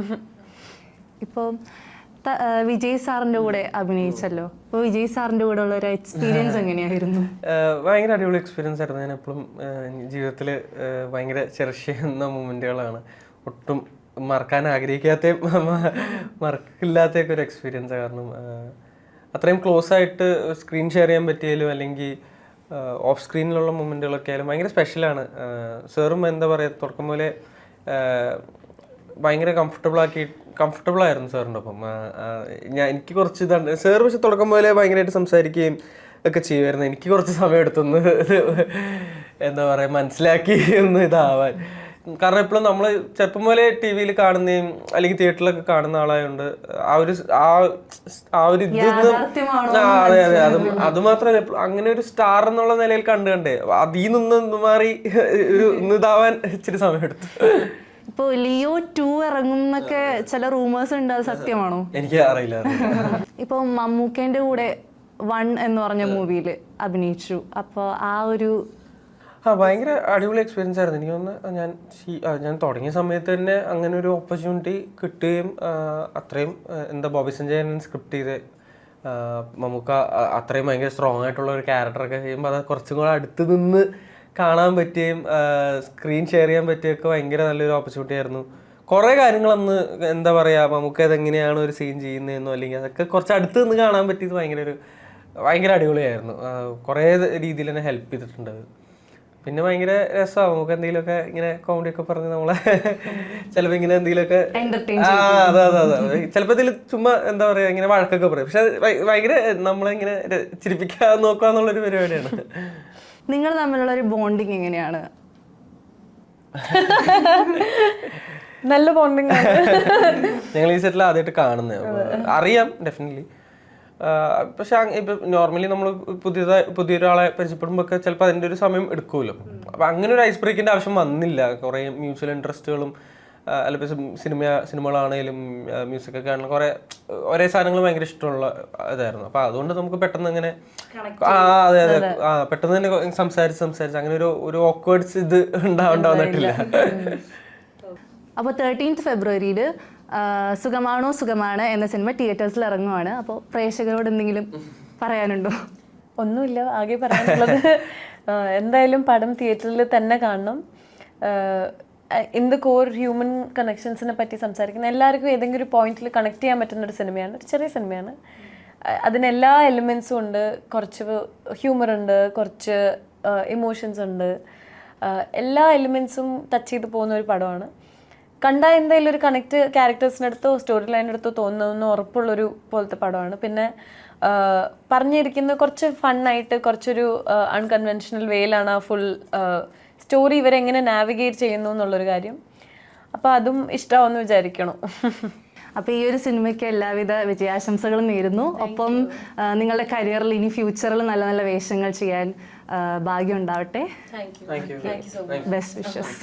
ഇപ്പോൾ വിജയ് സാറിൻ്റെ കൂടെ അഭിനയിച്ചല്ലോ, അപ്പോൾ വിജയ് സാറിൻ്റെ കൂടെ ഉള്ള ഒരു എക്സ്പീരിയൻസ് എങ്ങനെയായിരുന്നു? ഭയങ്കര അടിപൊളി എക്സ്പീരിയൻസ് ആയിരുന്നു. ഞാൻ എപ്പോഴും ജീവിതത്തിൽ ഭയങ്കര ചെറിഷ് ചെയ്യുന്ന മൊമെൻറ്റുകളാണ്. ഒട്ടും മറക്കാൻ മറക്കില്ലാത്തൊക്കെ ഒരു എക്സ്പീരിയൻസ്. കാരണം അത്രയും ക്ലോസ് ആയിട്ട് സ്ക്രീൻ ഷെയർ ചെയ്യാൻ പറ്റിയാലും അല്ലെങ്കിൽ ഓഫ് സ്ക്രീനിലുള്ള മൊമെൻറ്റുകളൊക്കെ ആയാലും ഭയങ്കര സ്പെഷ്യലാണ്. സാറും എന്താ പറയുക, തുടക്കം പോലെ ഭയങ്കര കംഫർട്ടബിളായിരുന്നു സാറിൻ്റെ ഒപ്പം. എനിക്ക് കുറച്ച് ഇതാണ് സാർ, പക്ഷെ തുടക്കം പോലെ ഭയങ്കരമായിട്ട് സംസാരിക്കുകയും ഒക്കെ ചെയ്യുമായിരുന്നു. എനിക്ക് കുറച്ച് സമയം എടുത്തൊന്ന് എന്താ പറയുക മനസ്സിലാക്കി ഒന്ന് ഇതാവാൻ. കാരണം എപ്പോഴും നമ്മൾ ചെറുപ്പം പോലെ ടി വിയിൽ കാണുന്നതും അല്ലെങ്കിൽ തിയേറ്ററിലൊക്കെ കാണുന്ന ആളായതുകൊണ്ട് ആ ഒരു അത് മാത്രമല്ല അങ്ങനെ ഒരു സ്റ്റാർ എന്നുള്ള നിലയിൽ കണ്ടേ അതിൽ നിന്ന് മാറി ഒരു ഇതാവാൻ ഇച്ചിരി സമയമെടുത്തു. ഇപ്പോൾ ലിയോ 2 ഇറങ്ങും എന്നൊക്കെ ചില റൂമേഴ്സ് ഉണ്ട്, അത് സത്യമാണോ? എനിക്ക് അറിയില്ല. ഇപ്പോൾ മമ്മൂക്കേൻ്റെ കൂടെ 1 എന്ന് പറഞ്ഞ മൂവിയിൽ അഭിനയിച്ചു. അപ്പോൾ ആ ഒരു ഭയങ്കര അടിപൊളി എക്സ്പീരിയൻസ് ആയിരുന്നു. എനിക്ക് തോന്നുന്നു ഞാൻ തുടങ്ങിയ സമയത്ത് തന്നെ അങ്ങനെ ഒരു ഓപ്പർച്യൂണിറ്റി കിട്ടുകയും അത്രയും എന്താ ബോബി സഞ്ജയൻ സ്ക്രിപ്റ്റ് ചെയ്ത് മമ്മൂക്ക അത്രയും ഭയങ്കര സ്ട്രോങ് ആയിട്ടുള്ള ഒരു ക്യാരക്ടറൊക്കെ ചെയ്യുമ്പോൾ അത് കുറച്ചും കൂടെ അടുത്ത് നിന്ന് കാണാൻ പറ്റുകയും സ്ക്രീൻ ഷെയർ ചെയ്യാൻ പറ്റുകയൊക്കെ ഭയങ്കര നല്ലൊരു ഓപ്പർച്യൂണിറ്റി ആയിരുന്നു. കുറേ കാര്യങ്ങൾ അന്ന് എന്താ പറയുക, നമുക്ക് അതെങ്ങനെയാണ് ഒരു സീൻ ചെയ്യുന്നതെന്നോ അല്ലെങ്കിൽ അതൊക്കെ കുറച്ച് അടുത്ത് നിന്ന് കാണാൻ പറ്റിയത് ഭയങ്കര അടിപൊളിയായിരുന്നു. കുറേ രീതിയിൽ തന്നെ ഹെൽപ്പ് ചെയ്തിട്ടുണ്ട്. പിന്നെ ഭയങ്കര രസമാണ് നമുക്ക് എന്തെങ്കിലുമൊക്കെ ഇങ്ങനെ കോമഡി ഒക്കെ പറഞ്ഞ് നമ്മളെ ചിലപ്പോൾ ഇങ്ങനെ എന്തെങ്കിലുമൊക്കെ അതെ ചിലപ്പോൾ ഇതിൽ ചുമ്മാ എന്താ പറയുക ഇങ്ങനെ വഴക്കൊക്കെ പറയും. പക്ഷെ ഭയങ്കര നമ്മളിങ്ങനെ ചിരിപ്പിക്കാൻ നോക്കുക എന്നുള്ളൊരു പരിപാടിയാണ്. നിങ്ങൾ തമ്മിലുള്ള ഒരു ബോണ്ടിങ് എങ്ങനെയാണ്? നല്ല ബോണ്ടിങ് ആണ്. ഞങ്ങൾ ഈ സെറ്റിൽ ആദ്യമായിട്ട് കാണുന്നത്, അറിയാം ഡെഫിനറ്റ്ലി. പക്ഷെ ഇപ്പൊ നോർമലി നമ്മൾ പുതിയൊരാളെ പരിചയപ്പെടുമ്പോൾ ഒക്കെ ചിലപ്പോൾ അതിൻ്റെ ഒരു സമയം എടുക്കുമല്ലോ. അപ്പൊ അങ്ങനെ ഒരു ഐസ് ബ്രേക്കിന്റെ ആവശ്യം വന്നില്ല. കുറേ മ്യൂച്വൽ ഇൻട്രസ്റ്റുകളും അല്ലെങ്കിൽ സിനിമകളാണെങ്കിലും മ്യൂസിക്കൊക്കെ ആണെങ്കിലും കുറേ ഒരേ സാധനങ്ങൾ ഭയങ്കര ഇഷ്ടമുള്ള ഇതായിരുന്നു. അപ്പൊ അതുകൊണ്ട് നമുക്ക് പെട്ടെന്ന് അങ്ങനെ അതെ പെട്ടെന്ന് തന്നെ സംസാരിച്ച് അങ്ങനെ ഒരു ഓക്വേർഡ്സ് ഇത് ഉണ്ടാവുന്നിട്ടില്ല. അപ്പോൾ 13th ഫെബ്രുവരിയിൽ സുഖമാണ് എന്ന സിനിമ തിയേറ്റേഴ്സിൽ ഇറങ്ങുവാണ്. അപ്പോൾ പ്രേക്ഷകരോട് എന്തെങ്കിലും പറയാനുണ്ടോ? ഒന്നുമില്ല, ആകെ പറയാനുള്ളത് എന്തായാലും പടം തിയേറ്ററിൽ തന്നെ കാണണം. ഇൻ ദ കോർ ഹ്യൂമൻ കണക്ഷൻസിനെ പറ്റി സംസാരിക്കുന്ന എല്ലാവർക്കും ഏതെങ്കിലും ഒരു പോയിന്റിൽ കണക്ട് ചെയ്യാൻ പറ്റുന്ന ഒരു സിനിമയാണ്. ഒരു ചെറിയ സിനിമയാണ്, അതിനെല്ലാ എലിമെൻസും ഉണ്ട്. കുറച്ച് ഹ്യൂമർ ഉണ്ട്, കുറച്ച് ഇമോഷൻസ് ഉണ്ട്, എല്ലാ എലിമെൻസും ടച്ച് ചെയ്ത് പോകുന്ന ഒരു പടമാണ്. കണ്ടാൽ എന്തായാലും ഒരു കണക്ട് ക്യാരക്ടേഴ്സിനടുത്തോ സ്റ്റോറി ലൈനടുത്തോ തോന്നുന്ന ഉറപ്പുള്ളൊരു പോലത്തെ പടമാണ്. പിന്നെ പറഞ്ഞിരിക്കുന്ന കുറച്ച് ഫണ്ണായിട്ട് കുറച്ചൊരു അൺകൺവെൻഷണൽ വേയിലാണ് ആ ഫുൾ സ്റ്റോറി ഇവരെങ്ങനെ നാവിഗേറ്റ് ചെയ്യുന്നു എന്നുള്ളൊരു കാര്യം. അപ്പോൾ അതും ഇഷ്ടമാവെന്ന് വിചാരിക്കണം. അപ്പോൾ ഈ ഒരു സിനിമയ്ക്ക് എല്ലാവിധ വിജയാശംസകളും നേരുന്നു. ഒപ്പം നിങ്ങളുടെ കരിയറിൽ ഇനി ഫ്യൂച്ചറിൽ നല്ല നല്ല വേഷങ്ങൾ ചെയ്യാൻ ഭാഗ്യം ഉണ്ടാവട്ടെ. Thank you. Best wishes.